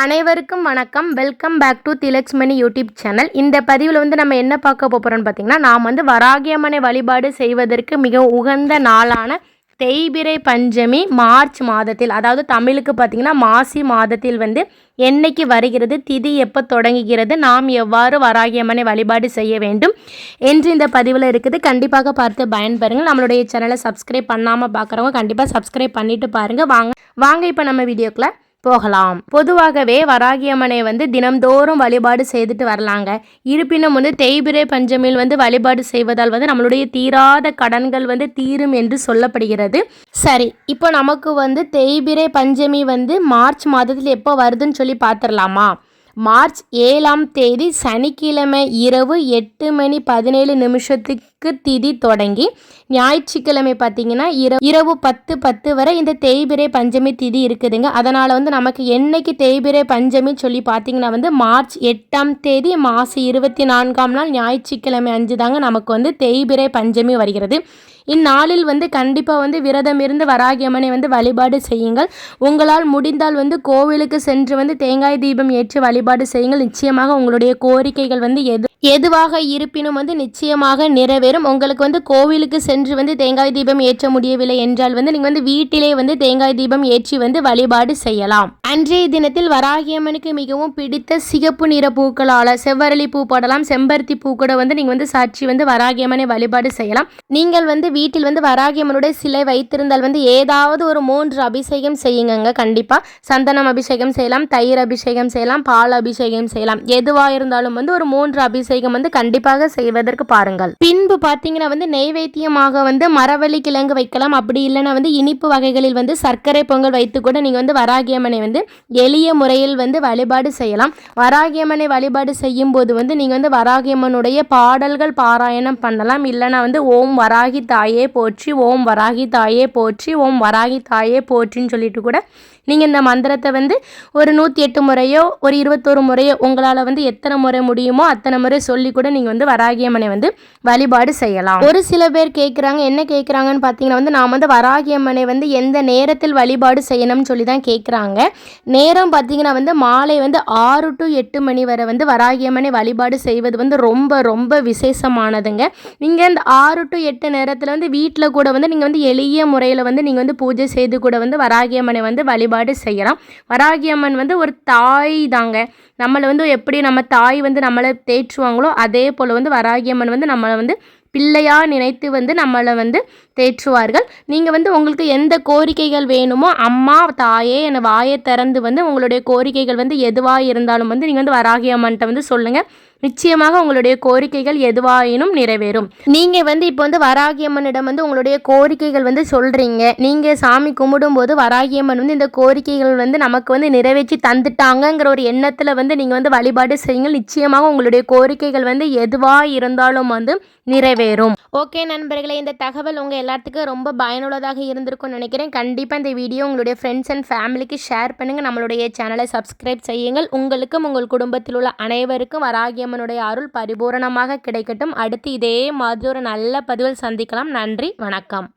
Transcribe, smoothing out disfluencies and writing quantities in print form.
அனைவருக்கும் வணக்கம். Welcome back to Thilakshmani YouTube channel. இந்த பதிவில் நம்ம என்ன பார்க்க போகிறோம்னு பார்த்தீங்கன்னா, நாம் வராகியம்மனை வழிபாடு செய்வதற்கு மிக உகந்த நாளான தேய்பிறை பஞ்சமி மார்ச் மாதத்தில், அதாவது தமிழுக்கு பார்த்திங்கன்னா மாசி மாதத்தில் என்னைக்கு வருகிறது, திதி எப்போ தொடங்குகிறது, நாம் எவ்வாறு வராகியம்மனை வழிபாடு செய்ய வேண்டும் என்று இந்த பதிவில் இருக்குது. கண்டிப்பாக பார்த்து பயன்பெறுங்கள். நம்மளுடைய சேனலை சப்ஸ்கிரைப் பண்ணாமல் பார்க்குறவங்க கண்டிப்பாக சப்ஸ்கிரைப் பண்ணிவிட்டு பாருங்கள். வாங்க இப்போ நம்ம வீடியோக்குள்ள போகலாம். பொதுவாகவே வராகியம்மனை தினம்தோறும் வழிபாடு செய்துட்டு வரலாங்க. இருப்பினும் தேய்பிறை பஞ்சமியில் வழிபாடு செய்வதால் நம்மளுடைய தீராத கடன்கள் தீரும் என்று சொல்லப்படுகிறது. சரி, இப்போ நமக்கு தேய்பிறை பஞ்சமி மார்ச் மாதத்தில் எப்போ வருதுன்னு சொல்லி பார்த்துடலாமா? மார்ச் 7ஆம் தேதி சனிக்கிழமை இரவு 8:17 திதி தொடங்கி ஞாயிற்றுக்கிழமை பார்த்திங்கன்னா இரவு 10:10 வரை இந்த தேய்பிறை பஞ்சமி திதி இருக்குதுங்க. அதனால் நமக்கு என்னைக்கு தேய்பிறை பஞ்சமி சொல்லி பார்த்திங்கன்னா மார்ச் 8ஆம் தேதி மாசி 24ஆம் நாள் ஞாயிற்றுக்கிழமை அஞ்சு தாங்க நமக்கு தேய்பிறை பஞ்சமி வருகிறது. இந்நாளில் கண்டிப்பாக விரதம் இருந்து வராகியம்மனை வழிபாடு செய்யுங்கள். உங்களால் முடிந்தால் கோவிலுக்கு சென்று தேங்காய் தீபம் ஏற்றி வழிபாடு செய்யுங்கள். நிச்சயமாக உங்களுடைய கோரிக்கைகள் எதுவாக இருப்பினும் நிச்சயமாக நிறைவேறும். உங்களுக்கு கோவிலுக்கு சென்று தேங்காய் தீபம் ஏற்ற முடியவில்லை என்றால் நீங்கள் வீட்டிலே தேங்காய் தீபம் ஏற்றி வழிபாடு செய்யலாம். அன்றைய தினத்தில் வராகியம்மனுக்கு மிகவும் பிடித்த சிகப்பு நிற பூக்களால் செவ்வரளி பூ போடலாம், செம்பருத்தி பூ கூட நீங்கள் சாட்சி வராகியம்மனை வழிபாடு செய்யலாம். நீங்கள் வீட்டில் வராகியம்மனுடைய சிலை வைத்திருந்தால் ஏதாவது ஒரு 3 அபிஷேகம் செய்யுங்க. கண்டிப்பாக சந்தனம் அபிஷேகம் செய்யலாம், தயிர் அபிஷேகம் செய்யலாம், பால் அபிஷேகம் செய்யலாம். எதுவாக இருந்தாலும் ஒரு 3 அபிஷேகம் கண்டிப்பாக செய்வதற்கு பாருங்கள். பின்பு பார்த்தீங்கன்னா நெய்வேத்தியமாக மரவள்ளி கிழங்கு வைக்கலாம். அப்படி இல்லைன்னா இனிப்பு வகைகளில் சர்க்கரை பொங்கல் வைத்து கூட நீங்கள் வராகியம்மனை எளிய முறையில் வழிபாடு செய்யலாம். வராகியம்மனை வழிபாடு செய்யும் போது நீங்கள் வராகியம்மனுடைய பாடல்கள் பாராயணம் பண்ணலாம். இல்லைன்னா ஓம் வராகி தாயே போற்றி, ஓம் வராகி தாயே போற்றி, ஓம் வராகி தாயே போற்றின்னு சொல்லிட்டு கூட நீங்கள் இந்த மந்திரத்தை ஒரு 108 முறையோ ஒரு 21 முறையோ உங்களால் எத்தனை முறை முடியுமோ அத்தனை முறை சொல்லி கூட நீங்கள் வராகியம்மனை வழிபாடு செய்யலாம். ஒரு சில பேர் கேட்குறாங்க, என்ன கேட்குறாங்கன்னு பார்த்தீங்கன்னா நாம் வராகியம்மனை எந்த நேரத்தில் வழிபாடு செய்யணும்னு சொல்லி தான் கேட்குறாங்க. நேரம் பார்த்தீங்கன்னா மாலை 6 to 8 மணி வரை வராகியம்மனை வழிபாடு செய்வது ரொம்ப ரொம்ப விசேஷமானதுங்க. நீங்கள் இந்த 6 to 8 நேரத்தில் வீட்டில் கூட நீங்கள் எளிய முறையில் நீங்கள் பூஜை செய்து கூட வராகியம்மனை வழிபாடு செய்யலாம். வராகியம்மன் ஒரு தாய் தாங்க. நம்மளை எப்படி நம்ம தாய் நம்மளை தேற்றுவாங்களோ அதே போல் வராகியம்மன் நம்மளை பிள்ளையா நினைத்து நம்மளை தேற்றுவார்கள். நீங்கள் உங்களுக்கு எந்த கோரிக்கைகள் வேணுமோ அம்மா தாயே என வாயை திறந்து உங்களுடைய கோரிக்கைகள் எதுவாக இருந்தாலும் நீங்கள் வராகியம்மன்ட்ட சொல்லுங்கள். நிச்சயமாக உங்களுடைய கோரிக்கைகள் எதுவாயினும் நிறைவேறும். நீங்கள் இப்போ வராகியம்மனிடம் உங்களுடைய கோரிக்கைகள் சொல்கிறீங்க. நீங்கள் சாமி கும்பிடும்போது வராகியம்மன் இந்த கோரிக்கைகள் நமக்கு நிறைவேற்றி தந்துட்டாங்கங்கிற ஒரு எண்ணத்தில் நீங்கள் வழிபாடு செய்யுங்கள். நிச்சயமாக உங்களுடைய கோரிக்கைகள் எதுவாக இருந்தாலும் நிறைவேறும். ஓகே நண்பர்களே, இந்த தகவல் உங்கள் எல்லாத்துக்கும் ரொம்ப பயனுள்ளதாக இருந்திருக்கும்னு நினைக்கிறேன். கண்டிப்பாக இந்த வீடியோ உங்களுடைய ஃப்ரெண்ட்ஸ் அண்ட் ஃபேமிலிக்கு ஷேர் பண்ணுங்கள். நம்மளுடைய சேனலை சப்ஸ்கிரைப் செய்யுங்கள். உங்களுக்கும் உங்கள் குடும்பத்தில் உள்ள அனைவருக்கும் வராகியம்மனுடைய அருள் பரிபூரணமாக கிடைக்கட்டும். அடுத்து இதே மாதிரி ஒரு நல்ல பதிவில் சந்திக்கலாம். நன்றி, வணக்கம்.